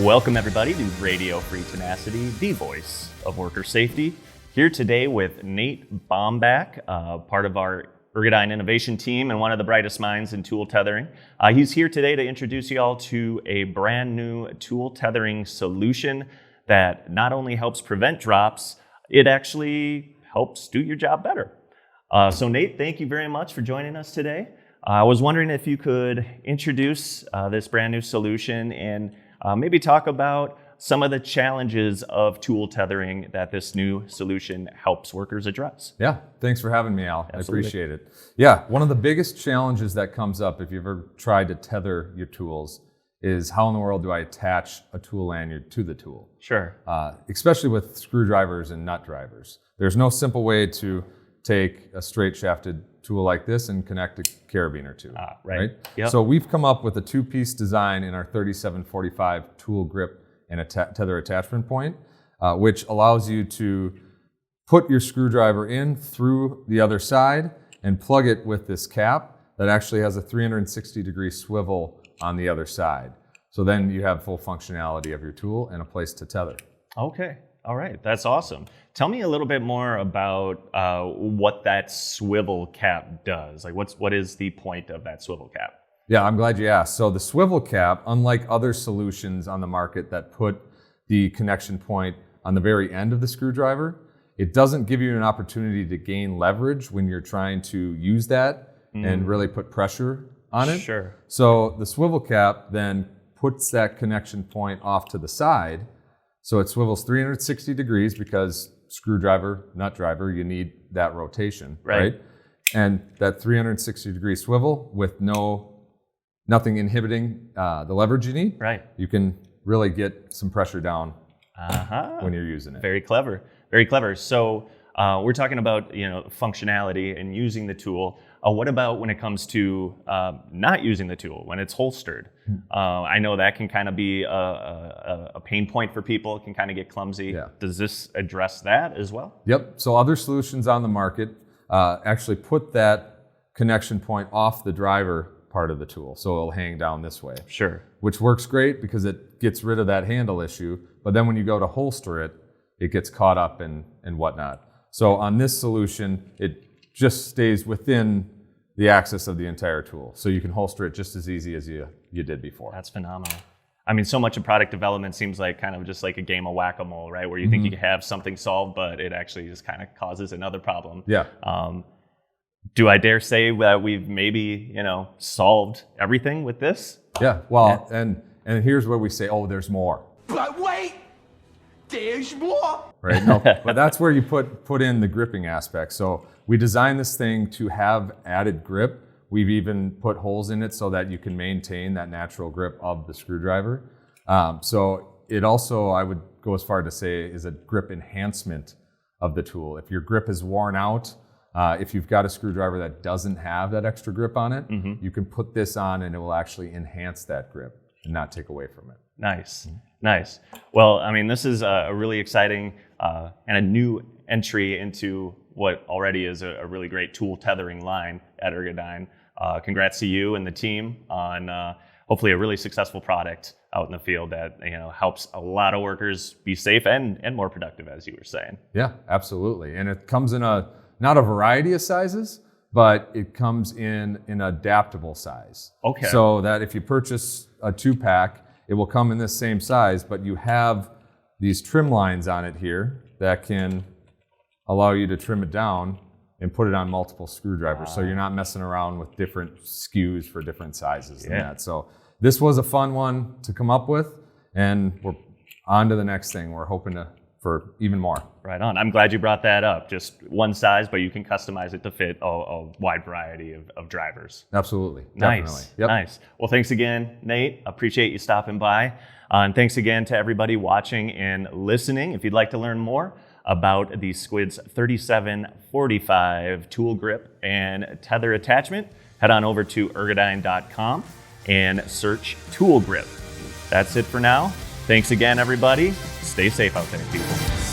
Welcome everybody to Radio Free Tenacity, the voice of worker safety. Here today with Nate Bohmbach, part of our Ergodyne innovation team and one of the brightest minds in tool tethering. He's here today to introduce you all to a brand new tool tethering solution that not only helps prevent drops, it actually helps do your job better. So Nate, thank you very much for joining us today. I was wondering if you could introduce this brand new solution and maybe talk about some of the challenges of tool tethering that this new solution helps workers address. Yeah, thanks for having me, Al. Absolutely. I appreciate it. Yeah, one of the biggest challenges that comes up if you've ever tried to tether your tools is how in the world do I attach a tool lanyard to the tool? Sure. Especially with screwdrivers and nut drivers. There's no simple way to take a straight shafted tool like this and connect a carabiner to, right? Yep. So we've come up with a two-piece design in our 3745 tool grip and a tether attachment point, which allows you to put your screwdriver in through the other side and plug it with this cap that actually has a 360-degree swivel on the other side. So then you have full functionality of your tool and a place to tether. Okay. All right. That's awesome. Tell me a little bit more about what that swivel cap does. Like what is the point of that swivel cap? Yeah, I'm glad you asked. So the swivel cap, unlike other solutions on the market that put the connection point on the very end of the screwdriver, it doesn't give you an opportunity to gain leverage when you're trying to use that and really put pressure on it. Sure. So the swivel cap then puts that connection point off to the side. So it swivels 360 degrees because screwdriver, nut driver, you need that rotation, right? And that 360 degree swivel with nothing inhibiting the leverage you need, right? You can really get some pressure down when you're using it. Very clever, very clever. So we're talking about functionality and using the tool. What about when it comes to not using the tool, when it's holstered? I know that can kind of be a pain point for people. It can kind of get clumsy. Yeah. Does this address that as well? Yep. So other solutions on the market actually put that connection point off the driver part of the tool. So it'll hang down this way. Sure. Which works great because it gets rid of that handle issue. But then when you go to holster it, it gets caught up and whatnot. So on this solution, it just stays within the axis of the entire tool. So you can holster it just as easy as you did before. That's phenomenal. I mean, so much of product development seems like kind of just like a game of whack-a-mole, right? Where you think you have something solved, but it actually just kind of causes another problem. Yeah. Do I dare say that we've maybe, solved everything with this? Yeah. Well, yeah. And here's where we say, oh, there's more. But wait, there's more. Right. No, but that's where you put in the gripping aspect. So we designed this thing to have added grip. We've even put holes in it so that you can maintain that natural grip of the screwdriver. So it also, I would go as far to say, is a grip enhancement of the tool. If your grip is worn out, if you've got a screwdriver that doesn't have that extra grip on it, you can put this on and it will actually enhance that grip and not take away from it. Nice, nice. Well, I mean, this is a really exciting and a new entry into what already is a really great tool tethering line at Ergodyne. Congrats to you and the team on hopefully a really successful product out in the field that helps a lot of workers be safe and more productive, as you were saying. Yeah, absolutely. And it comes in not a variety of sizes, but it comes in an adaptable size. Okay. So that if you purchase a 2-pack, it will come in this same size, but you have these trim lines on it here that can allow you to trim it down and put it on multiple screwdrivers. So you're not messing around with different SKUs for different sizes and that. So this was a fun one to come up with, and we're on to the next thing. We're hoping for even more. Right on. I'm glad you brought that up. Just one size, but you can customize it to fit a wide variety of drivers. Absolutely. Nice. Definitely. Yep. Nice. Well, thanks again, Nate. Appreciate you stopping by. And thanks again to everybody watching and listening. If you'd like to learn more about the Squids 3745 tool grip and tether attachment, head on over to ergodyne.com and search tool grip. That's it for now. Thanks again, everybody. Stay safe out there, people.